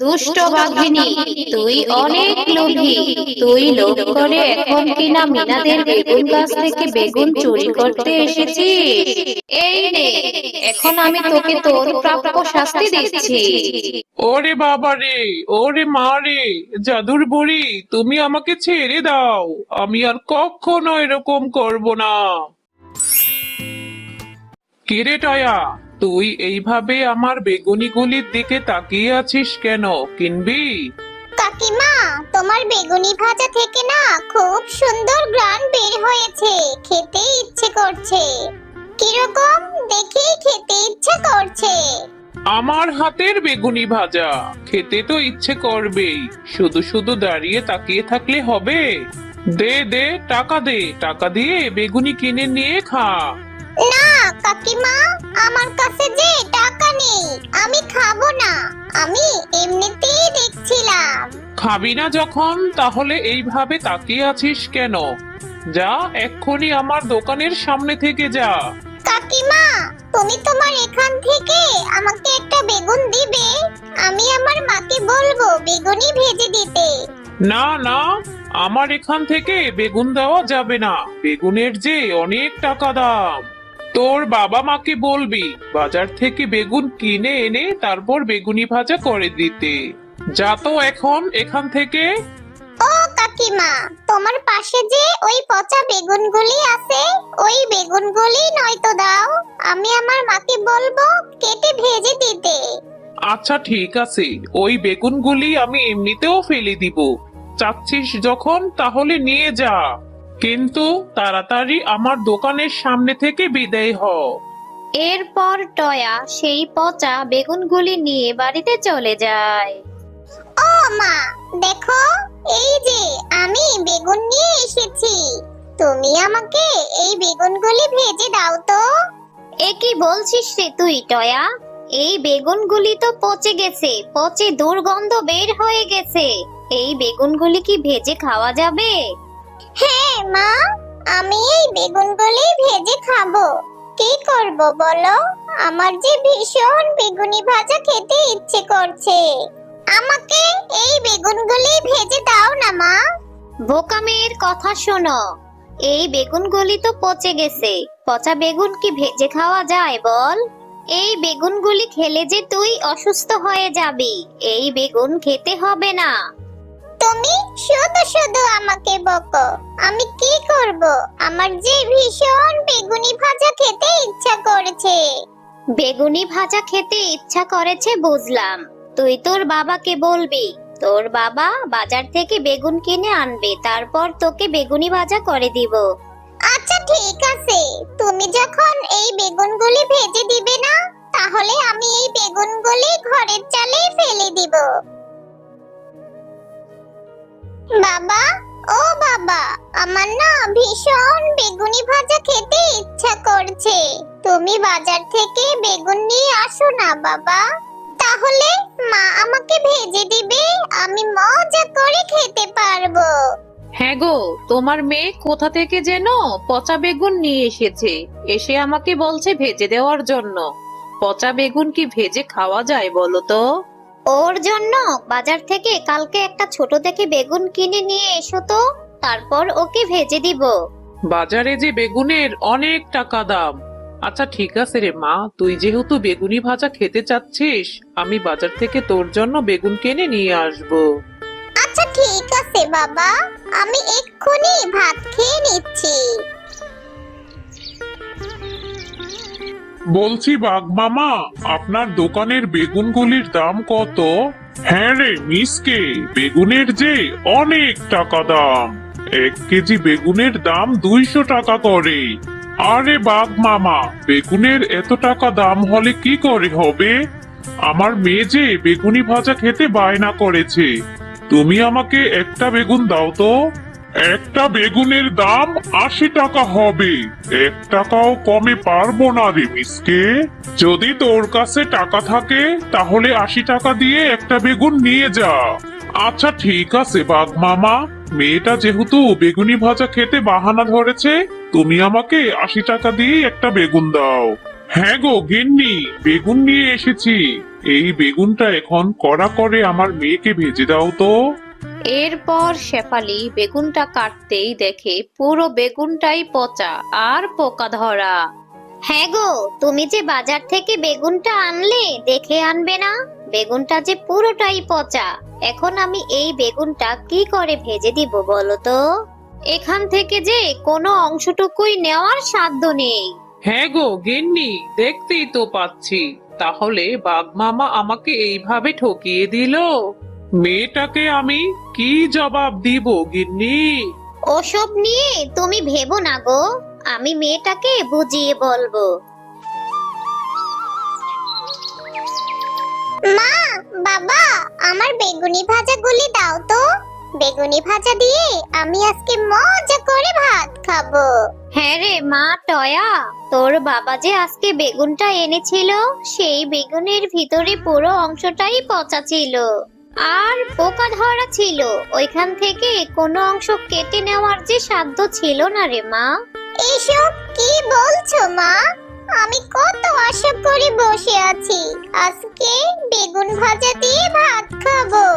দুষ্ট বাঘিনী, তুই অনেক লোভী। তুই লোভ করে এখন কিনা মিনাদের বেগুন গাছ থেকে বেগুন চুরি করতে এসেছিস। এই নে, এখন আমি তোকে তোর প্রাপ্য শাস্তি দিচ্ছি। ওরে বাবা রে, ওরে মা রে, জাদুর বুড়ি, তুমি আমাকে ছেড়ে দাও। আমি আর কখনো এরকম করব না। কিরে টয়া, তুই এইভাবে আমার বেগুনিগুলির দিকে তাকিয়ে আছিস কেন? কিনবি? কাকিমা, তোমার বেগুনি ভাজা থেকে না খুব সুন্দর গ্রান বের হয়েছে, খেতে ইচ্ছে করছে। কিরকম দেখি খেতে ইচ্ছে করছে। আমার হাতের বেগুনি ভাজা খেতে তো ইচ্ছে করবেই, শুধু শুধু দাঁড়িয়ে তাকিয়ে থাকলে হবে? দে দে, টাকা দে, টাকা দিয়ে বেগুনি কিনে নিয়ে খা। না কাকিমা, আমার কাছে যে টাকা নেই, আমি খাবো না। আমি এমনিতেই দেখছিলাম। খাবি না যখন, তাহলে এইভাবে তাকিয়ে আছিস কেন? যা, এক্ষুনি আমার দোকানের সামনে থেকে যা। কাকিমা, তুমি তোমার এখান থেকে আমাকে একটা বেগুন দিবে? আমি আমার মাকে বলবো বেগুনি ভেজে দিতে। না না, আমার এখান থেকে বেগুন দেওয়া যাবে না। বেগুনের যে অনেক টাকা দাম। তোর বাবা মাকে বলবি বাজার থেকে বেগুন কিনে এনে তারপর বেগুনি ভাজা করে দিতে। যা তো এখন এখান থেকে। ও কাকিমা, তোমার পাশে যে ওই পচা বেগুনগুলি আছে, ওই বেগুনগুলি নয়তো দাও। আমি আমার মাকে বলবো কেটে ভেজে দিতে। আচ্ছা ঠিক আছে, ওই বেগুনগুলি আমি এমনিতেও ফেলে দিব। চাচ্ছিস যখন, তাহলে নিয়ে যা, কিন্তু তাড়াতাড়ি আমার দোকানের সামনে থেকে বিদায় হ। এরপর টয়া সেই পচা বেগুনগুলি নিয়ে বাড়িতে চলে যায়। ও মা, দেখো, এই যে আমি বেগুন নিয়ে এসেছি। তুমি আমাকে এই বেগুনগুলি ভেজে দাও তো। এ কি বলছিস রে তুই টয়া? এই বেগুনগুলি তো পচে গেছে, পচে দুর্গন্ধ বের হয়ে গেছে। এই বেগুনগুলি কি ভেজে খাওয়া যাবে? হ্যাঁ মা, আমি এই বেগুনগুলি ভেজে খাবো। কি করব বলো? আমার যে ভীষণ বেগুনি ভাজা খেতে ইচ্ছে করছে। আমাকে এই বেগুনগুলি ভেজে দাও না মা। বোকা মেয়ের কথা শোনো, এই বেগুনগুলি তো পচে গেছে। পচা বেগুন কি ভেজে খাওয়া যায় বল? এই বেগুনগুলি খেলে যে তুই অসুস্থ হয়ে যাবি। এই বেগুন খেতে হবে না। তুমি শুধু শুধু আমাকে বকো। আমি কি করব? আমার যে ভীষণ বেগুনি ভাজা খেতে ইচ্ছা করেছে। বেগুনি ভাজা খেতে ইচ্ছা করেছে বুঝলাম। তুই তোর বাবাকে বলবি, তোর বাবা বাজার থেকে বেগুন কিনে আনবে, তারপর তোকে বেগুনি ভাজা করে দিব। আচ্ছা ঠিক আছে, তুমি যখন এই বেগুনগুলি ভেজে দিবে না, তাহলে আমি এই বেগুনগুলি ঘরের চালেই ফেলে দিব। বাবা, ও বাবা, আমার না ভীষণ বেগুনি ভাজা খেতে ইচ্ছা করছে। তুমি বাজার থেকে বেগুন নিয়ে আসো না বাবা। তাহলে মা আমাকে ভেজে দিবে, আমি মজা করে খেতে পারবো। হ্যাঁ গো, তোমার মেয়ে কোথা থেকে যেন পচা বেগুন নিয়ে এসেছে, এসে আমাকে বলছে ভেজে দেওয়ার জন্য। পচা বেগুন কি ভেজে খাওয়া যায় বলো তো? ওর জন্য বাজার থেকে কালকে একটা ছোট দেখে বেগুন কিনে নিয়ে এসো তো, তারপর ওকে ভেজে দিব। বাজারে যে বেগুনের অনেক টাকা দাম। আচ্ছা ঠিক আছে রে মা, তুই যেহেতু বেগুনি ভাজা খেতে চাচ্ছিস, আমি বাজার থেকে তোর জন্য বেগুন কিনে নিয়ে আসবো। আচ্ছা ঠিক আছে বাবা, আমি এক্ষুনি ভাত খেয়ে নিচ্ছি। বলছি বাঘ মামা, আপনার দোকানের বেগুনগুলির দাম কত? হ্যাঁ রে মিসকে, বেগুনের যে অনেক টাকা দাম। 1 কেজি বেগুনের দাম 200 টাকা করে। আরে বাঘ মামা, বেগুনের এত টাকা দাম হলে কি করে হবে? আমার মেয়ে যে বেগুনি ভাজা খেতে বায়না করেছে। তুমি আমাকে একটা বেগুন দাও তো। একটা বেগুনের দাম 80 টাকা হবে। 1 টাকাও কমে পারবো না রে মিসকে। যদি তোর কাছে টাকা থাকে তাহলে 80 টাকা দিয়ে একটা বেগুন নিয়ে যা। আচ্ছা ঠিক আছে বাঘ মামা, মেয়েটা যেহেতু বেগুনি ভাজা খেতে বাহানা ধরেছে, তুমি আমাকে 80 টাকা দিয়ে একটা বেগুন দাও। হ্যাঁ গো গিন্নি, বেগুন নিয়ে এসেছি। এই বেগুনটা এখন কড়া করে আমার মেয়েকে ভেজে দাও তো। এরপর শেফালি বেগুনটা কাটতেই দেখে পুরো বেগুনটাই পচা আর পোকা ধরা। হ্যাঁ গো, তুমি যে বাজার থেকে বেগুনটা আনলে দেখে আনবে না? বেগুনটা যে পুরোটাই পচা। এখন আমি এই বেগুনটা কি করে ভেজে দিব বলো তো? এখান থেকে যে কোনো অংশটুকুই নেওয়ার সাধ্য নেই। হ্যাঁ গো গিন্নি, দেখতেই তো পাচ্ছি। তাহলে বাঘ মামা আমাকে এইভাবে ঠকিয়ে দিল। মেয়েটাকে আমি কি জবাব দিব গিন্নি? ওসব নিয়ে তুমি ভেবো না গো, আমি মেয়েটাকে বুঝিয়ে বলবো। মা, বাবা, আমার বেগুনি ভাজাগুলি দাও তো। বেগুনি ভাজা দিয়ে আমি আজকে মজা করে ভাত খাবো। হ্যাঁ রে মা টয়া, তোর বাবা যে আজকে বেগুনটা এনেছিল, সেই বেগুনের ভিতরে পুরো অংশটাই পচা ছিল আর পোকা ধরা ছিল। ওইখান থেকে কোনো অংশ কেটে নেওয়ার যে সাধ্য ছিল না রে মা। এসব কি বলছো মা? আমি কত আশা করে বসে আছি, আজকে বেগুন ভাজা দিয়ে ভাত খাবো।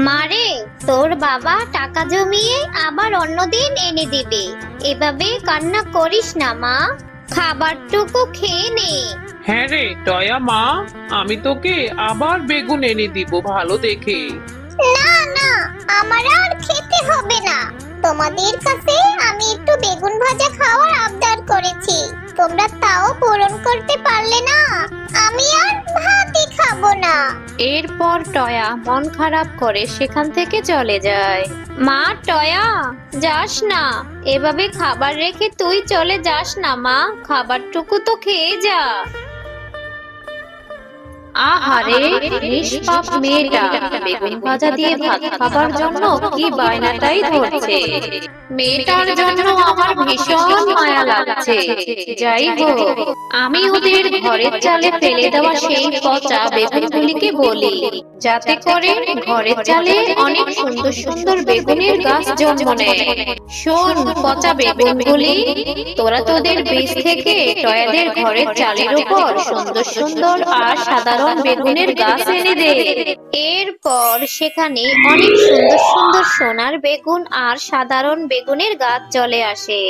মারে, তোর বাবা টাকা জমিয়ে আবার অন্যদিন এনে দিবে। এভাবে কান্না করিস না মা, খাবারটুকু খেয়ে নে। হ্যাঁ রে টয়া মা, আমি তোকে আবার বেগুন এনে দিব ভালো দেখে। না না, আমার আর খেতে হবে না। তোমাদের কাছে আমি একটু বেগুন ভাজা খাওয়ার আবদার করেছি, তোমরা তাও পূরণ করতে পারলে না। আমি আর ভাতই খাবো না। এরপর টয়া মন খারাপ করে সেখান থেকে চলে যায়। মা টয়া, যাস না, এভাবে খাবার রেখে তুই চলে যাস না মা, খাবারটুকু তো খেয়ে যা। আহারে, নিষ্পাপ মেয়েটা বেগুন ভাজা দিয়ে ভাত খাবার জন্য কি বায়নাটাই ধরছে। মেয়েটার জন্য আমার ভীষণ মায়া লাগছে। যাই হোক, আমি ওদের ঘরের চালে ফেলে দেওয়া সেই পচা বেগুনগুলিকে বলি, যাতে করে ঘরের চালে অনেক সুন্দর সুন্দর বেগুনের গাছ জন্ম নেয়। শোন পচা বেগুনগুলি, তোরা তোদের বীজ থেকে টয়াদের ঘরের চালের উপর সুন্দর সুন্দর আর সাধারণ বেগুনের গাছ এনে দে। এরপর সেখানে অনেক সুন্দর সুন্দর সোনার বেগুন আর সাধারণ বেগুনের গাছ চলে আসে।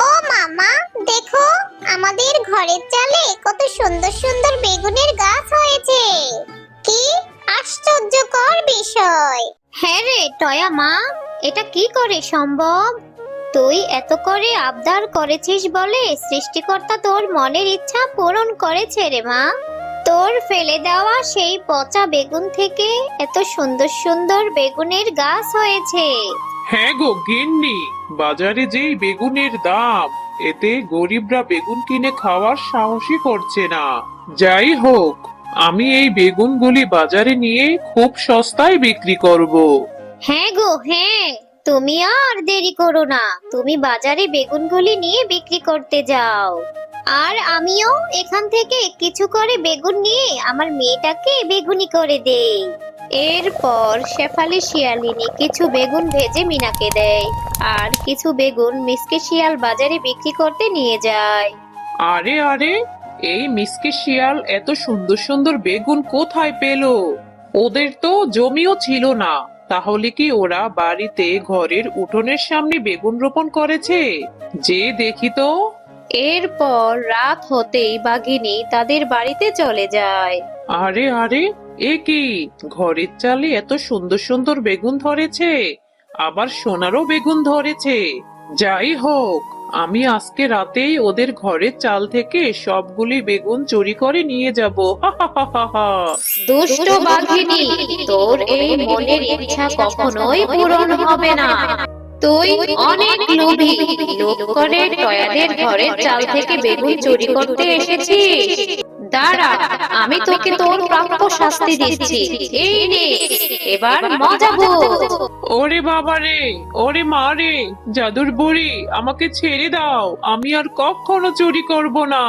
ও মামা, দেখো আমাদের ঘরের চালে কত সুন্দর সুন্দর বেগুনের গাছ হয়েছে। কি আশ্চর্যকর বিষয়! হ্যাঁ রে টয়া মা, এটা কি করে সম্ভব? তুই এত করে আবদার করেছিস বলে সৃষ্টিকর্তা তোর মনের ইচ্ছা পূরণ করেছে রে মা। তোর ফেলে দেওয়া সেই পচা বেগুন থেকে এত সুন্দর সুন্দর বেগুনের গাছ হয়েছে। হ্যাঁ গো গিন্নি, বাজারে যেই বেগুনের দাম, এতে গরিবরা বেগুন কিনে খাওয়ার সাহসই করছে না। যাই হোক, আমি এই বেগুনগুলি বাজারে নিয়ে খুব সস্তায় বিক্রি করব। হ্যাঁ গো হ্যাঁ, তুমি আর দেরি করো না, তুমি বাজারে বেগুনগুলি নিয়ে বিক্রি করতে যাও। আর আমিও এখান থেকে কিছু করে বেগুন নিয়ে আমার মেয়েটাকে বেগুনি করে দেই। এরপর শেফালি শিয়ালিনী কিছু বেগুন ভেজে মিনাকে দেয়, আর কিছু বেগুন মিসকে শিয়াল বাজারে বিক্রি করতে নিয়ে যায়। আরে আরে, এই মিসকে শিয়াল এত সুন্দর সুন্দর বেগুন কোথায় পেল? ওদের তো জমিও ছিল না, তাহলে কি ওরা বাড়িতে ঘরের উঠোনের সামনে বেগুন রোপণ করেছে? যে দেখি তো। এরপর রাত হতেই বাঘিনী তাদের বাড়িতে চলে যায়। আরে আরে, এ কি, ঘরের চালে এত সুন্দর সুন্দর বেগুন ধরেছে, আবার সোনারও বেগুন ধরেছে। যাই হোক, আমি আজকে রাতেই ওদের ঘরের চাল থেকে সবগুলি বেগুন চুরি করে নিয়ে যাব। হা হা হা হা হা। দুষ্ট বাঘিনী, তোর এই মনের ইচ্ছা কখনোই পূরণ হবে না। তুই অনেক লোভী, লোভ করে টয়াদের ঘরের চাল থেকে বেগুন চুরি করতে এসেছিস। দাঁড়া, আমি তোকে তোর প্রাপ্য শাস্তি দিচ্ছি। এই নে, এবার মজা বোঝ। ওরে বাবা রে, ওরে মা রে, জাদুর বুড়ি আমাকে ছেড়ে দাও, আমি আর কখনো চুরি করব না।